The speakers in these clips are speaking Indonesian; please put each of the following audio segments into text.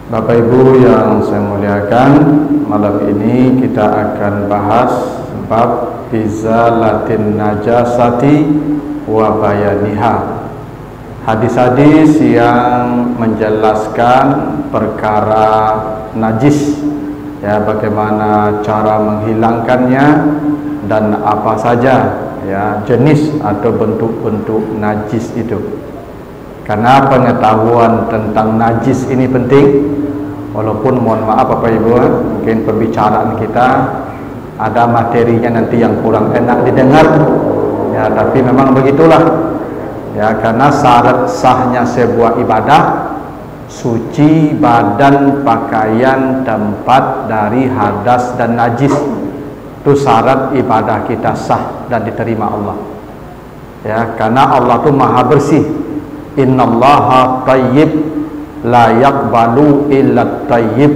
Bapak Ibu yang saya muliakan, malam ini kita akan bahas bab izalatin najasati wa bayaniha. Hadis-hadis yang menjelaskan perkara najis, ya, bagaimana cara menghilangkannya dan apa saja ya jenis atau bentuk-bentuk najis itu. Karena pengetahuan tentang najis ini penting, walaupun mohon maaf Bapak Ibu, mungkin pembicaraan kita ada materinya nanti yang kurang enak didengar, ya, tapi memang begitulah, ya, karena syarat sahnya sebuah ibadah suci badan, pakaian, tempat dari hadas dan najis. Itu syarat ibadah kita sah dan diterima Allah, ya, karena Allah itu maha bersih. Innallaha tayyib la yaqbalu illa tayyib.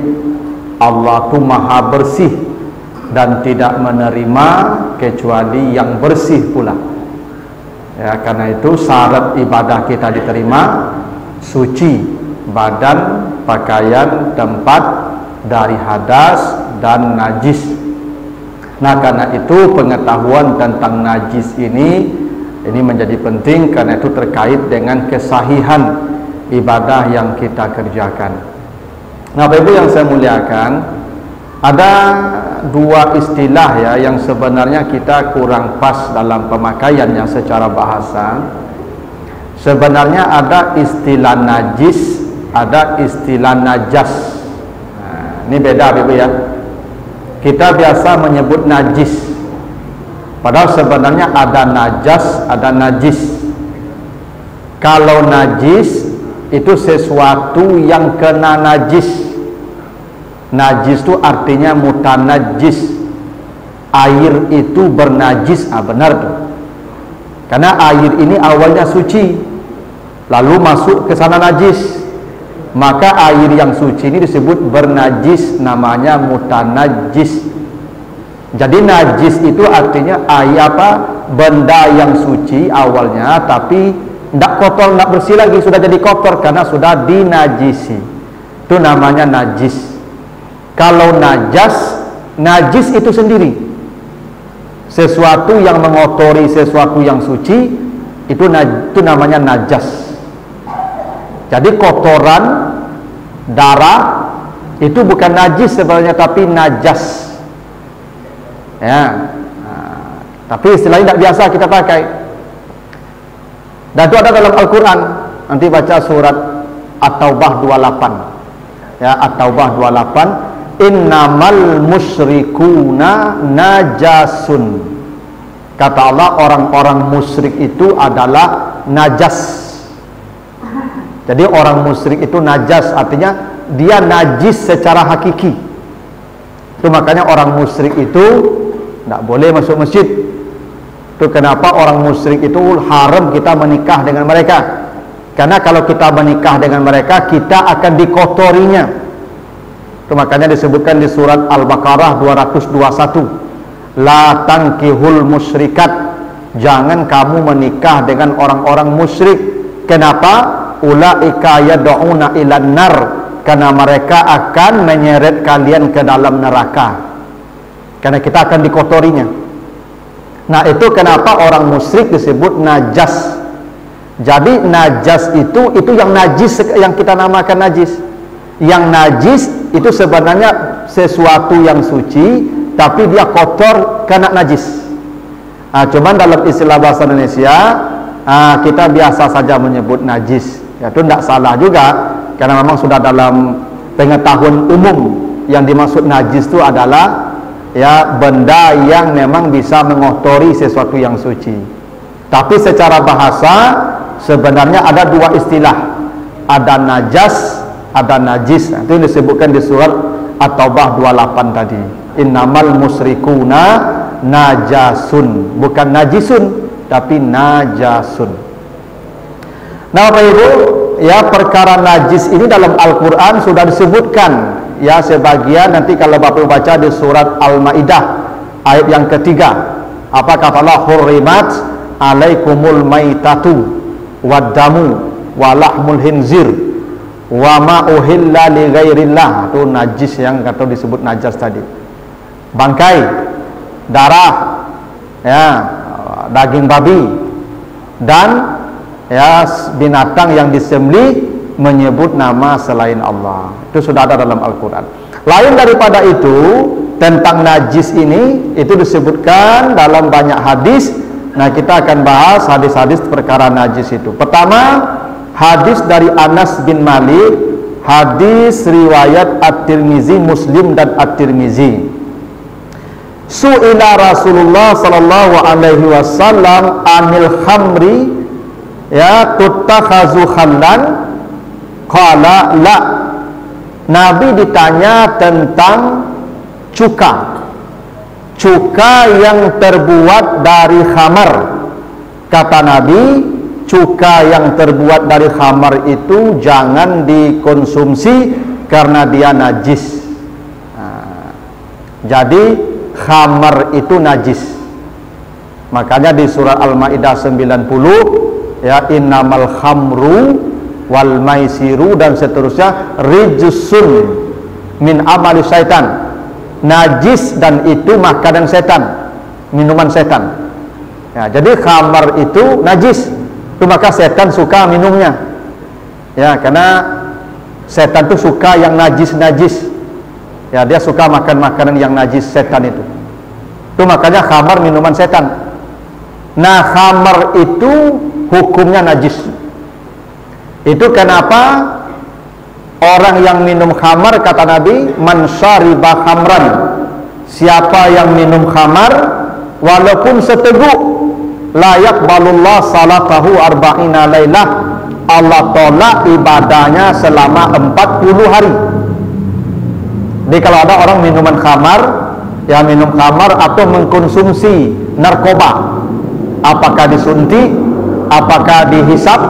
Allah itu maha bersih dan tidak menerima kecuali yang bersih pula, ya, karena itu syarat ibadah kita diterima suci badan, pakaian, tempat dari hadas dan najis. Nah, karena itu pengetahuan tentang najis ini menjadi penting, karena itu terkait dengan kesahihan ibadah yang kita kerjakan. Nah, Bapak Ibu yang saya muliakan, ada dua istilah ya yang sebenarnya kita kurang pas dalam pemakaiannya secara bahasa. Sebenarnya ada istilah najis, ada istilah najas. Nah, ini beda Bapak Ibu ya. Kita biasa menyebut najis, padahal sebenarnya ada najas, ada najis. Kalau najis itu sesuatu yang kena najis. Najis itu artinya mutanajis. Air itu bernajis, benar tuh. Karena air ini awalnya suci, lalu masuk ke sana najis. Maka air yang suci ini disebut bernajis, namanya mutanajis. Jadi najis itu artinya air benda yang suci awalnya, tapi tidak kotor, tidak bersih lagi, sudah jadi kotor karena sudah dinajisi. Itu namanya najis. Kalau najis itu sendiri, sesuatu yang mengotori sesuatu yang suci, itu namanya najas. Jadi kotoran, darah itu bukan najis sebenarnya, tapi najas. Ya, tapi istilahnya tidak biasa kita pakai. Dan itu ada dalam Al-Quran. Nanti baca surat At-Taubah 28. Ya, At-Taubah 28. Innamal musyrikuna najasun. Kata Allah, orang-orang musyrik itu adalah najas. Jadi orang musyrik itu najas, artinya dia najis secara hakiki. Itu makanya orang musyrik itu tidak boleh masuk masjid. Itu kenapa orang musyrik itu haram kita menikah dengan mereka. Karena kalau kita menikah dengan mereka, kita akan dikotorinya. Itu makanya disebutkan di surat Al-Baqarah 221. La tankihul musyrikat. Jangan kamu menikah dengan orang-orang musyrik. Kenapa? Ulaika yad'una ilan nar, karena mereka akan menyeret kalian ke dalam neraka, karena kita akan dikotorinya. Nah, itu kenapa orang musyrik disebut najas. Jadi najas itu yang najis, yang kita namakan najis. Yang najis itu sebenarnya sesuatu yang suci, tapi dia kotor karena najis. Nah, cuman dalam istilah bahasa Indonesia kita biasa saja menyebut najis. Ya, itu tidak salah juga, karena memang sudah dalam pengetahuan umum yang dimaksud najis itu adalah ya benda yang memang bisa mengotori sesuatu yang suci. Tapi secara bahasa sebenarnya ada dua istilah, ada najas, ada najis. Itu yang disebutkan di surat At-Taubah 28 tadi. Innamal musyrikuna najasun, bukan najisun, tapi najasun. Nah, Bapak Ibu, ya, perkara najis ini dalam Al-Quran sudah disebutkan, ya, sebagian. Nanti kalau Bapak Ibu baca di surat Al-Maidah ayat yang ketiga, apa kata Allah? Hurrimat alaikumul maitatu waddamu walahmul hinzir wa ma uhilla li ghairillah, itu najis yang kata disebut najas tadi. Bangkai, darah, ya, daging babi, dan ya binatang yang disembelih menyebut nama selain Allah, itu sudah ada dalam Al-Quran. Lain daripada itu, tentang najis ini itu disebutkan dalam banyak hadis. Nah, kita akan bahas hadis-hadis perkara najis itu. Pertama, hadis dari Anas bin Malik, hadis riwayat At-Tirmizi, Muslim dan At-Tirmizi. Su'ila Rasulullah sallallahu alaihi wasallam anil khamri, ya, tuttakhazu khallan, qala la. Nabi ditanya tentang cuka yang terbuat dari khamar. Kata Nabi, cuka yang terbuat dari khamar itu jangan dikonsumsi karena dia najis. Jadi khamar itu najis. Makanya di surah Al-Maidah 90, ya, innamal khamru wal maisiru dan seterusnya rijsun min amali syaitan. Najis dan itu makanan setan, minuman setan. Ya, jadi khamar itu najis, itu maka setan suka minumnya. Ya, karena setan itu suka yang najis-najis. Ya, dia suka makan makanan yang najis, setan itu. Itu makanya khamar minuman setan. Nah, khamar itu hukumnya najis. Itu kenapa orang yang minum khamar, kata Nabi, man syariba khamran, siapa yang minum khamar walaupun seteguk, la yaqbalullah salatahu arba'ina lailah, Allah tolak ibadahnya selama 40 hari. Jadi kalau ada orang minuman khamar, ya minum khamar atau mengkonsumsi narkoba, apakah disuntik, apakah dihisap,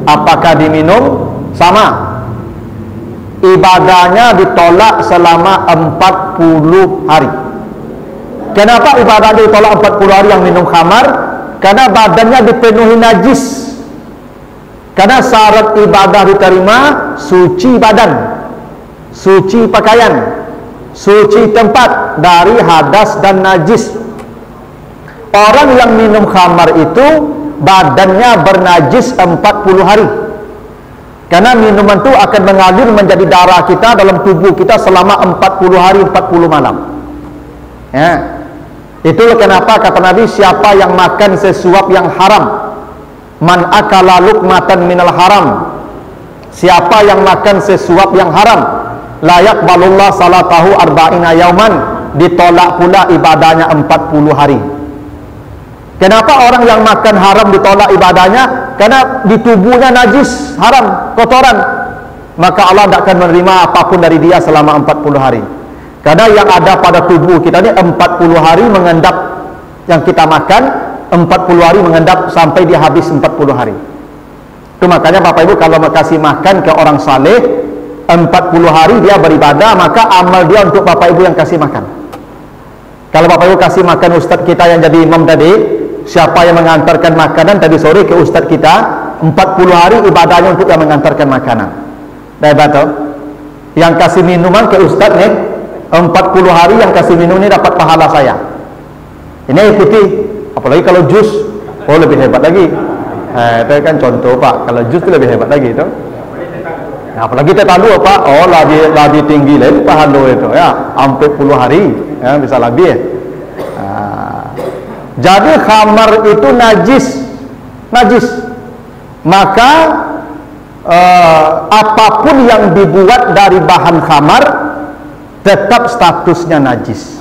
apakah diminum, sama, ibadahnya ditolak selama 40 hari. Kenapa ibadahnya ditolak 40 hari yang minum khamar? Karena badannya dipenuhi najis. Karena syarat ibadah diterima, suci badan, suci pakaian, suci tempat dari hadas dan najis. Orang yang minum khamar itu badannya bernajis 40 hari. Karena minuman itu akan mengalir menjadi darah kita dalam tubuh kita selama 40 hari 40 malam. Ya. Itulah kenapa kata Nabi, siapa yang makan sesuap yang haram, man akala luqmatan minal haram, siapa yang makan sesuap yang haram, la yaqbalullah salatahu arba'ina yauman, ditolak pula ibadahnya 40 hari. Kenapa orang yang makan haram ditolak ibadahnya? Karena di tubuhnya najis, haram, kotoran. Maka Allah tidak akan menerima apapun dari dia selama 40 hari. Karena yang ada pada tubuh kita ini 40 hari mengendap, yang kita makan 40 hari mengendap sampai dia habis 40 hari. Itu makanya Bapak Ibu kalau mau kasih makan ke orang saleh 40 hari dia beribadah, maka amal dia untuk Bapak Ibu yang kasih makan. Kalau Bapak Ibu kasih makan ustadz kita yang jadi imam tadi, siapa yang mengantarkan makanan tadi sore ke ustadz kita, 40 hari ibadahnya untuk yang mengantarkan makanan. Dah betul. Yang kasih minuman ke ustadz nih, 40 hari yang kasih minum ini dapat pahala saya. Ini ikuti. Apalagi kalau jus, oh lebih hebat lagi. Itu kan contoh Pak. Kalau jus itu lebih hebat lagi itu. Nah, apalagi tetalu Pak, oh lebih tinggi lagi pahala itu ya, sampai 10 hari ya, bisa lebih ya. Jadi khamar itu najis. Maka apapun yang dibuat dari bahan khamar tetap statusnya najis.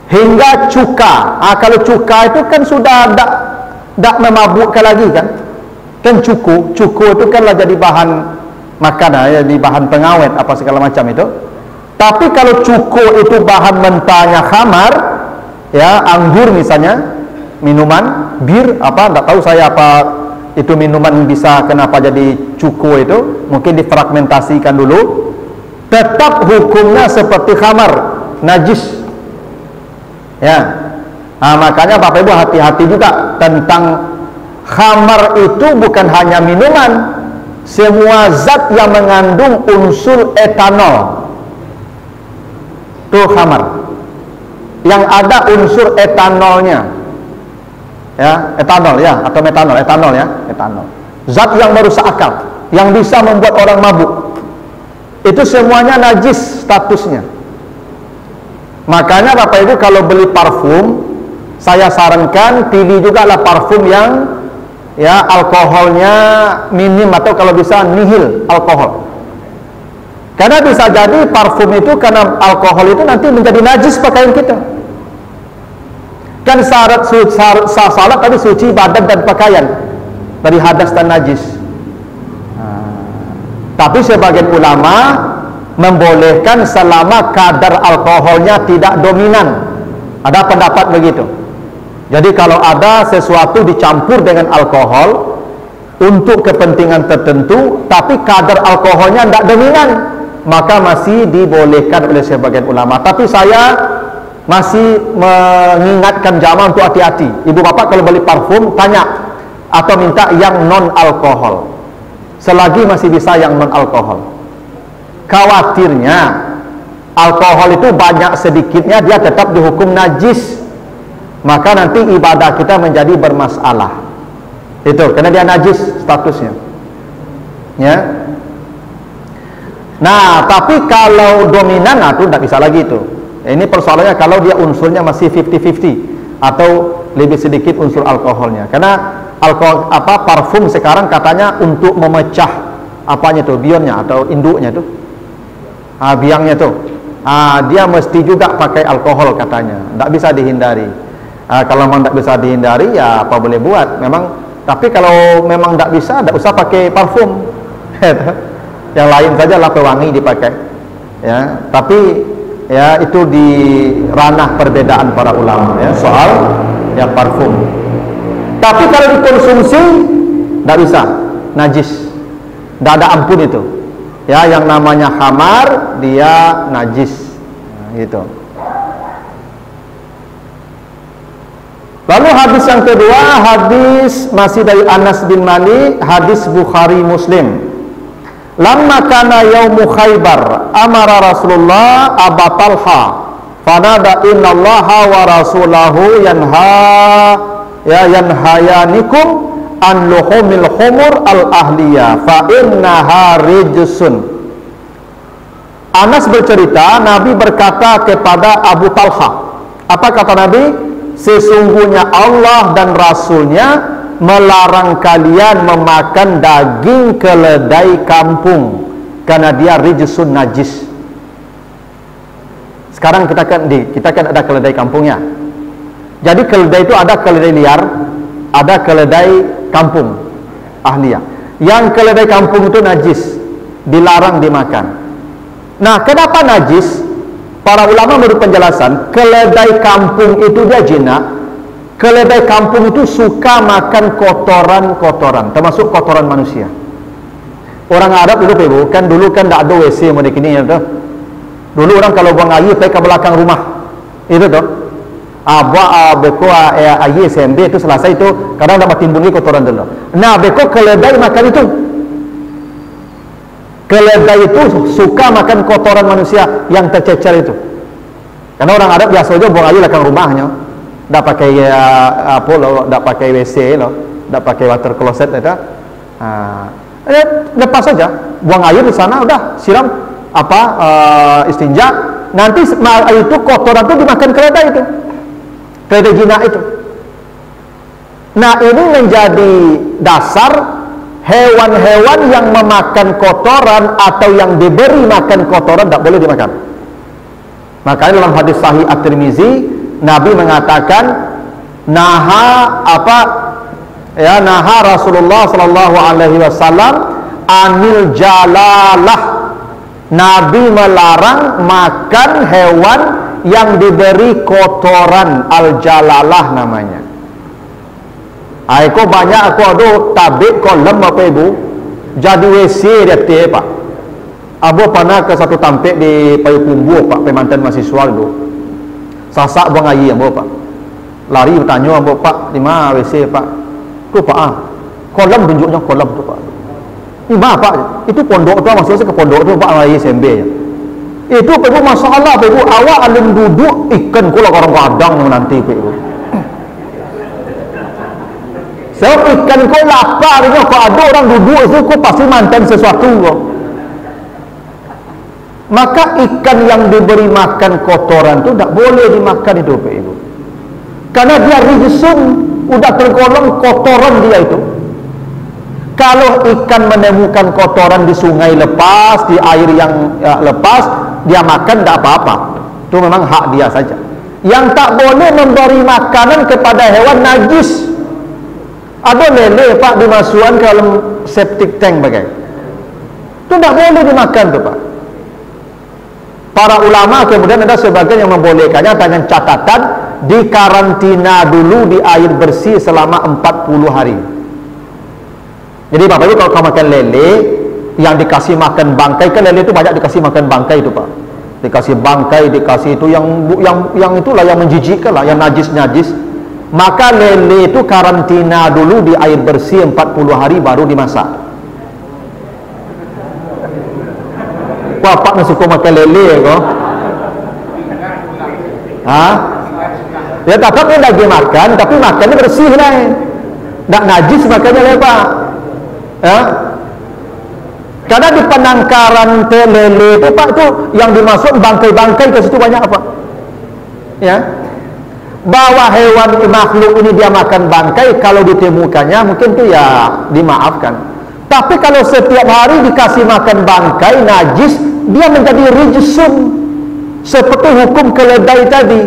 Hingga cuka. Kalau cuka itu kan sudah tidak memabukkan lagi kan. Kan cuku itu kan lah jadi bahan makanan, ya, di bahan pengawet apa segala macam itu. Tapi kalau cuko itu bahan mentahnya khamar, ya, anggur misalnya, minuman, bir, apa, tidak tahu saya apa itu minuman bisa kenapa jadi cuko itu, mungkin difragmentasikan dulu, tetap hukumnya seperti khamar, najis. Ya, nah, makanya Bapak Ibu hati-hati juga tentang khamar itu bukan hanya minuman, semua zat yang mengandung unsur etanol itu khamar, yang ada unsur etanolnya, ya, etanol ya, atau metanol, etanol ya, etanol, zat yang merusak akal, yang bisa membuat orang mabuk, itu semuanya najis statusnya. Makanya Bapak Ibu kalau beli parfum, saya sarankan pilih juga lah parfum yang ya alkoholnya minim, atau kalau bisa nihil alkohol. Karena bisa jadi parfum itu karena alkohol itu nanti menjadi najis pakaian kita. Kan syarat salat tadi suci badan dan pakaian dari hadas dan najis. Tapi sebagian ulama membolehkan selama kadar alkoholnya tidak dominan. Ada pendapat begitu. Jadi kalau ada sesuatu dicampur dengan alkohol untuk kepentingan tertentu, tapi kadar alkoholnya tidak dominan, maka masih dibolehkan oleh sebagian ulama. Tapi saya masih mengingatkan jamaah untuk hati-hati. Ibu bapak kalau beli parfum, tanya atau minta yang non alkohol, selagi masih bisa yang non alkohol. Khawatirnya alkohol itu banyak sedikitnya dia tetap dihukum najis, maka nanti ibadah kita menjadi bermasalah. Itu karena dia najis statusnya, ya. Nah, tapi kalau dominan, itu tidak bisa lagi itu. Ini persoalannya kalau dia unsurnya masih 50-50 atau lebih sedikit unsur alkoholnya. Karena alkohol parfum sekarang katanya untuk memecah apanya tuh, bionnya atau induknya tuh, biangnya tuh, dia mesti juga pakai alkohol katanya. Tidak bisa dihindari. Kalau memang tidak bisa dihindari, ya apa boleh buat. Memang. Tapi kalau memang tidak bisa, tidak usah pakai parfum. Yang lain saja lah pewangi dipakai. Ya, tapi ya itu di ranah perbedaan para ulama ya soal ya parfum. Tapi kalau dikonsumsi tidak bisa, najis. Tidak ada ampun itu. Ya, yang namanya khamar dia najis. Nah, gitu. Lalu hadis yang kedua, hadis masih dari Anas bin Malik, hadis Bukhari Muslim. Lamma kana yaumu Khaybar, amara Rasulullah Aba Talha, fanada innallaha wa rasulahu yanhayanikum an luhumil humur al ahliya fa innaha rijsun. Anas bercerita, Nabi berkata kepada Abu Talha, apa kata Nabi? Sesungguhnya Allah dan Rasulnya melarang kalian memakan daging keledai kampung karena dia rijsun, najis. Sekarang kita kan ada keledai kampungnya. Jadi keledai itu ada keledai liar, ada keledai kampung ahliya. Yang keledai kampung itu najis, dilarang dimakan. Nah, kenapa najis? Para ulama beri penjelasan, keledai kampung itu dia jinak. Keledai kampung itu suka makan kotoran-kotoran, termasuk kotoran manusia. Orang Arab dulu, kan tidak ada WC model ini ya tuh. Dulu orang kalau buang air pergi ke belakang rumah. Itu tuh. Beko air SMB itu selesai itu kadang dapat timbungi kotoran dulu. Nah, beko keledai makan itu. Keledai itu suka makan kotoran manusia yang tercecer itu. Karena orang Arab biasanya buang air belakang rumahnya. Tak pakai tak pakai WC loh, tak pakai water closet itu. Lepas saja, buang air di sana, udah siram istinja. Nanti air itu kotoran itu dimakan keledai itu, keledai jinak itu. Nah, ini menjadi dasar hewan-hewan yang memakan kotoran atau yang diberi makan kotoran tidak boleh dimakan. Makanya dalam hadis sahih At-Tirmizi, Nabi mengatakan naha Rasulullah sallallahu alaihi wasallam anil jalalah. Nabi melarang makan hewan yang diberi kotoran, al jalalah namanya. Aku banyak aku ada tabik kolam apa ibu jadi WC dia teh pak. Abu pernah ke satu tampik di Payakumbuh pak, pemantan mahasiswa dulu. Sasak buang air ambo pak. Lari bertanya ambo pak, di mana WC pak? Tu pak kolam tunjuknya kolam tu pak. Ini Pak, itu pondok tu, maksudnya ke pondok tu Pak Melayu SMB ya. Itu Pak Ibu, Masya Allah Pak Ibu, awak alim duduk ikan kula orang kadang nanti Pak Ibu. So ikan kau lapar, kau ada orang duduk itu, kau pasti mantan sesuatu kau. Maka ikan yang diberi makan kotoran itu tidak boleh dimakan itu Pak Ibu. Karena dia rijsun, udah tergolong kotoran dia itu. Kalau ikan menemukan kotoran di sungai lepas, di air yang lepas, dia makan tidak apa-apa. Itu memang hak dia saja. Yang tak boleh memberi makanan kepada hewan najis. Ada lele Pak dimasukkan ke dalam septic tank bagai. Itu tidak boleh dimakan tu Pak. Para ulama kemudian ada sebagian yang membolehkannya dengan catatan dikarantina dulu di air bersih selama 40 hari. Jadi Bapak Ibu kalau kau makan lele yang dikasih makan bangkai, kan lele itu banyak dikasih makan bangkai itu Pak. Dikasih bangkai, dikasih itu yang itulah yang menjijikkan lah, yang najis-najis. Maka lele itu karantina dulu di air bersih 40 hari baru dimasak. Bapak masih suka makan lele kau? Hah? Ya tetap dia lagi makan, tapi makannya bersih lah. Tak najis makannya lah Pak. Ya? Karena di penangkaran lele itu Pak, itu yang dimasuk bangkai-bangkai ke situ banyak apa? Ya. Bahwa hewan makhluk ini dia makan bangkai, kalau ditemukannya mungkin itu ya dimaafkan. Tapi kalau setiap hari dikasih makan bangkai najis, dia menjadi rijsun. Seperti hukum keledai tadi.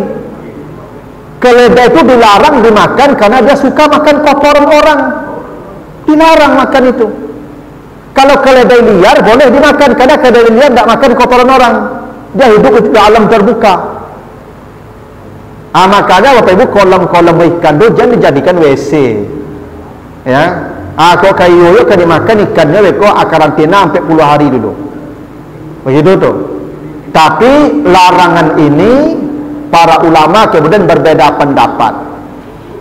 Keledai itu dilarang dimakan karena dia suka makan kotoran orang. Dilarang makan itu. Kalau keledai liar boleh dimakan, karena keledai liar tidak makan kotoran orang. Dia hidup di alam terbuka. Makanya Bapak Ibu kolam-kolam ikan itu jangan dijadikan WC. Ya. Kalau kayu kan dimakan ikannya, kok karantina sampai puluh hari dulu. Begitu tuh. Tapi larangan ini para ulama kemudian berbeda pendapat.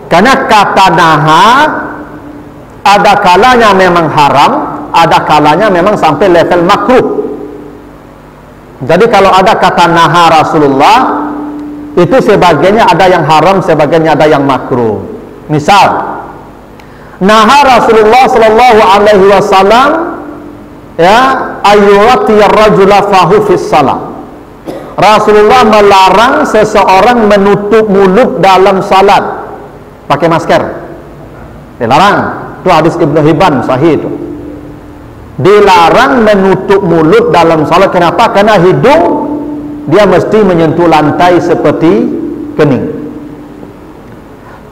Karena kata naha ada kalanya memang haram, ada kalanya memang sampai level makruh. Jadi kalau ada kata naha Rasulullah, itu sebagiannya ada yang haram, sebagiannya ada yang makruh. Misal, naha Rasulullah sallallahu alaihi wasallam ya ayyuratiyar rajula fahu fis salat. Rasulullah melarang seseorang menutup mulut dalam salat pakai masker. Dilarang. Itu hadis Ibnu Hibban sahih itu. Dilarang menutup mulut dalam salat. Kenapa? Karena hidung dia mesti menyentuh lantai seperti kening.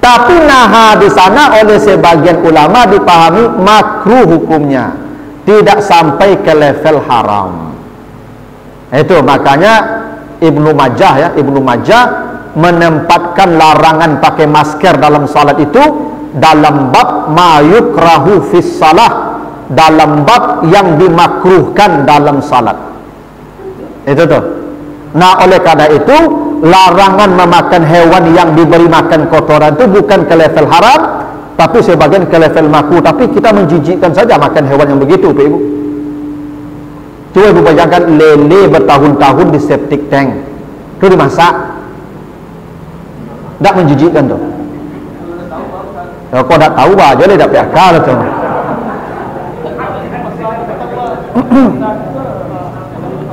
Tapi naha di sana oleh sebagian ulama dipahami makruh hukumnya, tidak sampai ke level haram. Itu makanya Ibnu Majah menempatkan larangan pakai masker dalam salat itu dalam bab ma yukrahu fis salah, dalam bab yang dimakruhkan dalam salat. Itu tuh. Nah, oleh karena itu larangan memakan hewan yang diberi makan kotoran itu bukan ke level haram, tapi sebagian ke level makruh. Tapi kita menjijikkan saja makan hewan yang begitu, Pak Ibu. Coba Ibu bayangkan lele bertahun-tahun di septic tank, itu dimasak, tidak menjijikkan tuh. Kau tidak tahu aja, dia tidak akal tuh.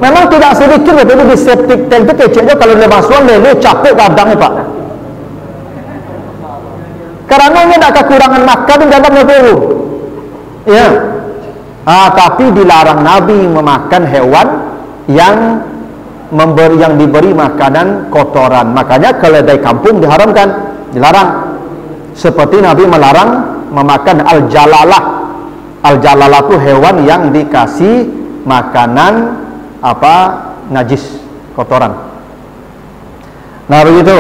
Memang tidak sedikit itu di septic tank itu kecilnya kalau dia masuk lele capek kadangnya Pak. Karena ini tidak kekurangan makan di dalamnya Pak Ibu. Ya. Tapi dilarang Nabi memakan hewan yang diberi makanan kotoran. Makanya keledai kampung diharamkan, dilarang. Seperti Nabi melarang memakan al-jalalah. Al-jalalah itu hewan yang dikasih makanan najis, kotoran. Nah begitu.